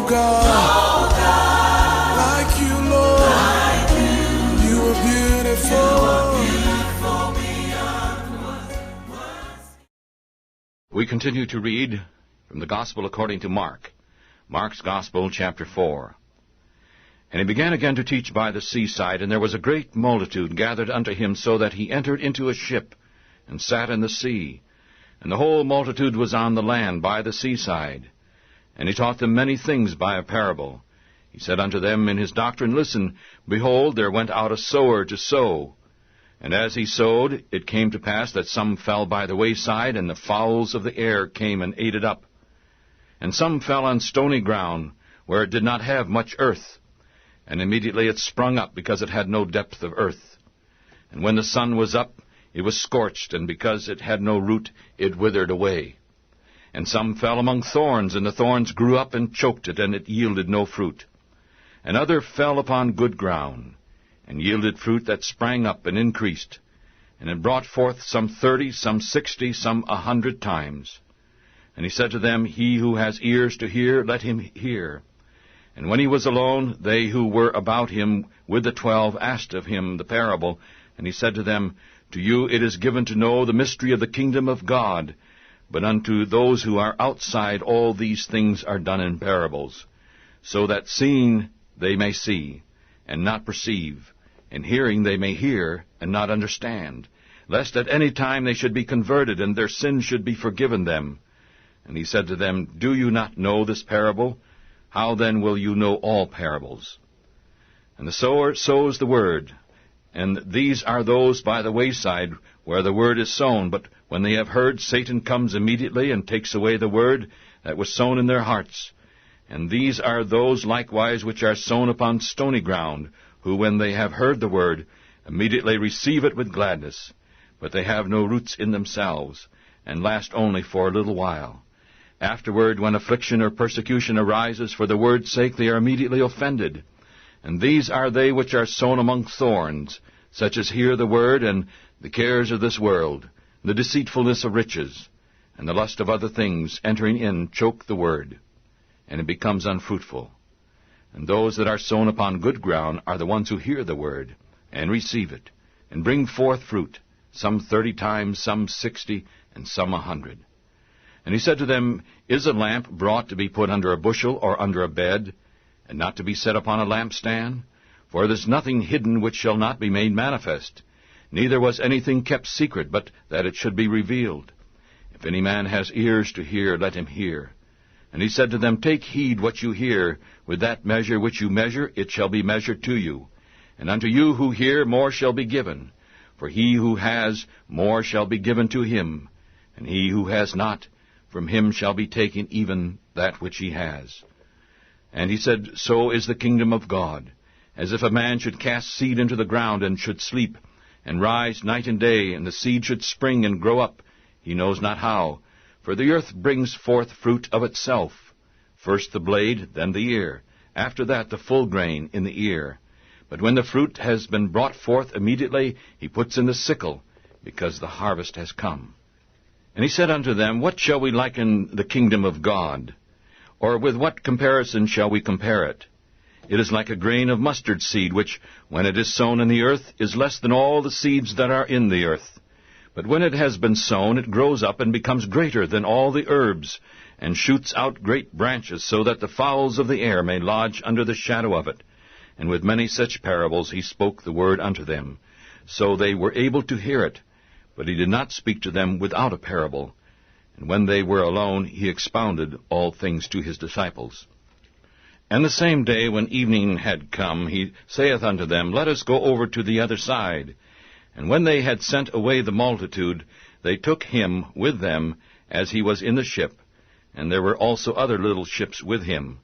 God, like you, Lord. You are beautiful. We continue to read from the Gospel according to Mark. Mark's Gospel, chapter 4. And he began again to teach by the seaside, and there was a great multitude gathered unto him, so that he entered into a ship, and sat in the sea. And the whole multitude was on the land by the seaside. And he taught them many things by a parable. He said unto them in his doctrine, Listen, behold, there went out a sower to sow. And as he sowed, it came to pass that some fell by the wayside, and the fowls of the air came and ate it up. And some fell on stony ground, where it did not have much earth. And immediately it sprung up, because it had no depth of earth. And when the sun was up, it was scorched, and because it had no root, it withered away. And some fell among thorns, and the thorns grew up and choked it, and it yielded no fruit. And other fell upon good ground, and yielded fruit that sprang up and increased. And it brought forth some 30, some 60, some 100 times. And he said to them, He who has ears to hear, let him hear. And when he was alone, they who were about him with the 12 asked of him the parable. And he said to them, To you it is given to know the mystery of the kingdom of God, but unto those who are outside all these things are done in parables, so that seeing they may see, and not perceive, and hearing they may hear, and not understand, lest at any time they should be converted, and their sins should be forgiven them. And he said to them, Do you not know this parable? How then will you know all parables? And the sower sows the word, and these are those by the wayside, where the word is sown. But when they have heard, Satan comes immediately, and takes away the word that was sown in their hearts. And these are those likewise which are sown upon stony ground, who, when they have heard the word, immediately receive it with gladness. But they have no roots in themselves, and last only for a little while. Afterward, when affliction or persecution arises for the word's sake, they are immediately offended. And these are they which are sown among thorns, such as hear the word, and the cares of this world, the deceitfulness of riches, and the lust of other things, entering in, choke the word, and it becomes unfruitful. And those that are sown upon good ground are the ones who hear the word, and receive it, and bring forth fruit, some 30 times, some 60, and some 100. And he said to them, Is a lamp brought to be put under a bushel or under a bed, and not to be set upon a lampstand? For there is nothing hidden which shall not be made manifest, neither was anything kept secret, but that it should be revealed. If any man has ears to hear, let him hear. And he said to them, Take heed what you hear. With that measure which you measure, it shall be measured to you. And unto you who hear, more shall be given. For he who has, more shall be given to him. And he who has not, from him shall be taken even that which he has. And he said, So is the kingdom of God, as if a man should cast seed into the ground, and should sleep, and rise night and day, and the seed should spring and grow up, he knows not how. For the earth brings forth fruit of itself, first the blade, then the ear, after that the full grain in the ear. But when the fruit has been brought forth, immediately he puts in the sickle, because the harvest has come. And he said unto them, What shall we liken the kingdom of God? Or with what comparison shall we compare it? It is like a grain of mustard seed, which, when it is sown in the earth, is less than all the seeds that are in the earth. But when it has been sown, it grows up and becomes greater than all the herbs, and shoots out great branches, so that the fowls of the air may lodge under the shadow of it. And with many such parables he spoke the word unto them, so they were able to hear it. But he did not speak to them without a parable. And when they were alone, he expounded all things to his disciples. And the same day, when evening had come, he saith unto them, Let us go over to the other side. And when they had sent away the multitude, they took him with them, as he was in the ship. And there were also other little ships with him.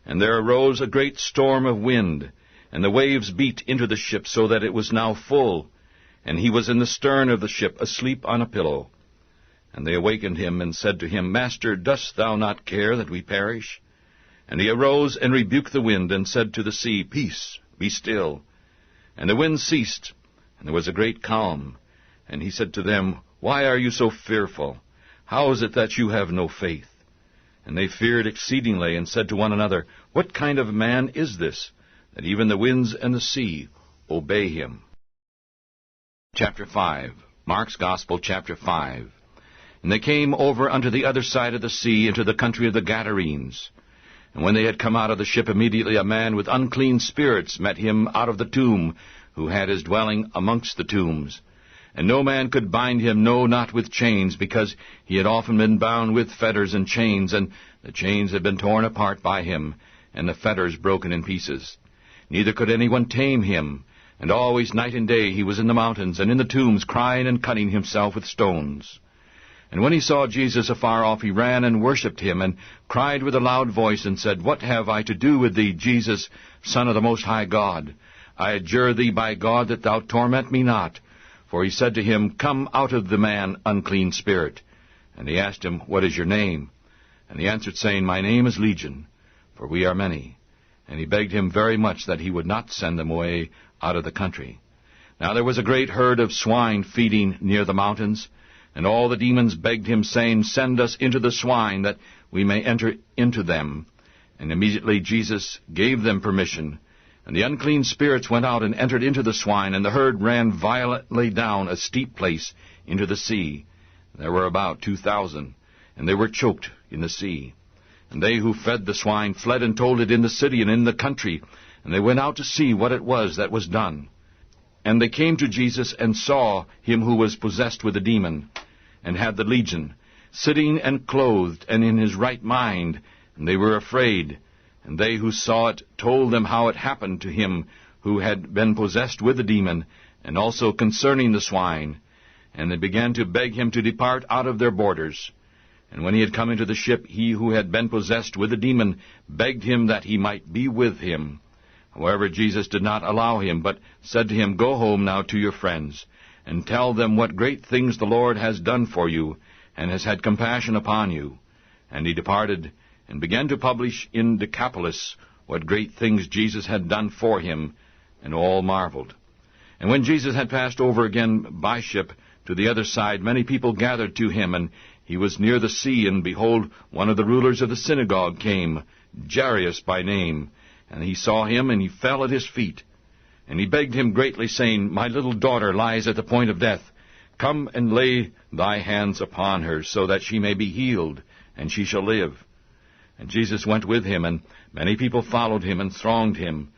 And there arose a great storm of wind, and the waves beat into the ship, so that it was now full. And he was in the stern of the ship, asleep on a pillow. And they awakened him, and said to him, Master, dost thou not care that we perish? And he arose and rebuked the wind, and said to the sea, Peace, be still. And the wind ceased, and there was a great calm. And he said to them, Why are you so fearful? How is it that you have no faith? And they feared exceedingly, and said to one another, What kind of man is this, that even the winds and the sea obey him? Chapter 5. Mark's Gospel, chapter 5. And they came over unto the other side of the sea, into the country of the Gadarenes. And when they had come out of the ship, immediately a man with unclean spirits met him out of the tomb, who had his dwelling amongst the tombs. And no man could bind him, no, not with chains, because he had often been bound with fetters and chains, and the chains had been torn apart by him, and the fetters broken in pieces. Neither could anyone tame him, and always night and day he was in the mountains and in the tombs, crying and cutting himself with stones. And when he saw Jesus afar off, he ran and worshipped him, and cried with a loud voice, and said, What have I to do with thee, Jesus, Son of the Most High God? I adjure thee by God that thou torment me not. For he said to him, Come out of the man, unclean spirit. And he asked him, What is your name? And he answered, saying, My name is Legion, for we are many. And he begged him very much that he would not send them away out of the country. Now there was a great herd of swine feeding near the mountains, and all the demons begged him, saying, Send us into the swine, that we may enter into them. And immediately Jesus gave them permission. And the unclean spirits went out and entered into the swine, and the herd ran violently down a steep place into the sea. There were about 2,000, and they were choked in the sea. And they who fed the swine fled and told it in the city and in the country, and they went out to see what it was that was done. And they came to Jesus and saw him who was possessed with a demon, and had the legion, sitting and clothed and in his right mind, and they were afraid. And they who saw it told them how it happened to him who had been possessed with the demon, and also concerning the swine. And they began to beg him to depart out of their borders. And when he had come into the ship, he who had been possessed with the demon begged him that he might be with him. However, Jesus did not allow him, but said to him, Go home now to your friends, and tell them what great things the Lord has done for you, and has had compassion upon you. And he departed, and began to publish in Decapolis what great things Jesus had done for him, and all marveled. And when Jesus had passed over again by ship to the other side, many people gathered to him, and he was near the sea, and behold, one of the rulers of the synagogue came, Jairus by name, and he saw him, and he fell at his feet. And he begged him greatly, saying, My little daughter lies at the point of death. Come and lay thy hands upon her, so that she may be healed, and she shall live. And Jesus went with him, and many people followed him and thronged him.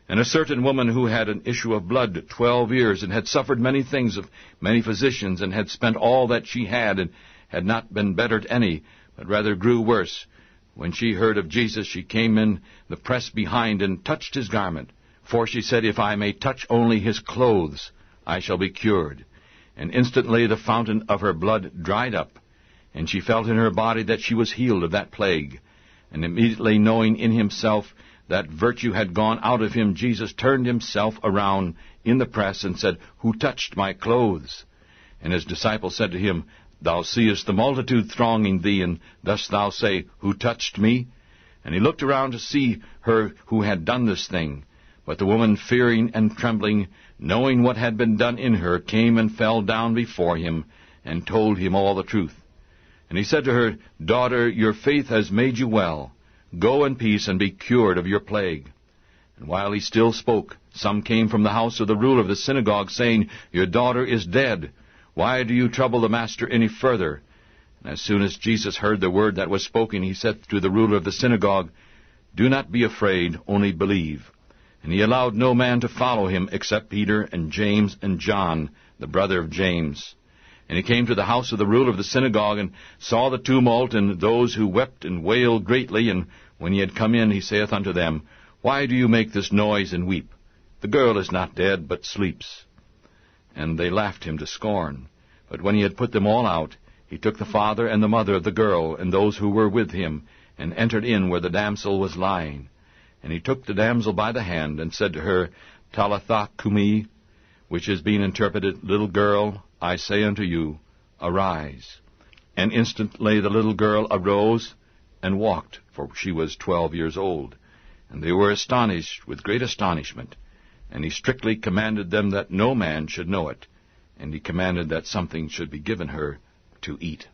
And a certain woman who had an issue of blood 12 years, and had suffered many things of many physicians, and had spent all that she had, and had not been bettered any, but rather grew worse. When she heard of Jesus, she came in the press behind, and touched his garment. For she said, If I may touch only his clothes, I shall be cured. And instantly the fountain of her blood dried up, and she felt in her body that she was healed of that plague. And immediately knowing in himself that virtue had gone out of him, Jesus turned himself around in the press, and said, Who touched my clothes? And his disciples said to him, Thou seest the multitude thronging thee, and dost thou say, Who touched me? And he looked around to see her who had done this thing. But the woman, fearing and trembling, knowing what had been done in her, came and fell down before him, and told him all the truth. And he said to her, Daughter, your faith has made you well. Go in peace, and be cured of your plague. And while he still spoke, some came from the house of the ruler of the synagogue, saying, Your daughter is dead. Why do you trouble the master any further? And as soon as Jesus heard the word that was spoken, he said to the ruler of the synagogue, Do not be afraid, only believe. And he allowed no man to follow him except Peter and James and John, the brother of James. And he came to the house of the ruler of the synagogue, and saw the tumult, and those who wept and wailed greatly. And when he had come in, he saith unto them, Why do you make this noise and weep? The girl is not dead, but sleeps. And they laughed him to scorn. But when he had put them all out, he took the father and the mother of the girl, and those who were with him, and entered in where the damsel was lying. And he took the damsel by the hand, and said to her, Talitha cumi, which is being interpreted, Little girl, I say unto you, arise. And instantly the little girl arose and walked, for she was 12 years old. And they were astonished with great astonishment. And he strictly commanded them that no man should know it. And he commanded that something should be given her to eat.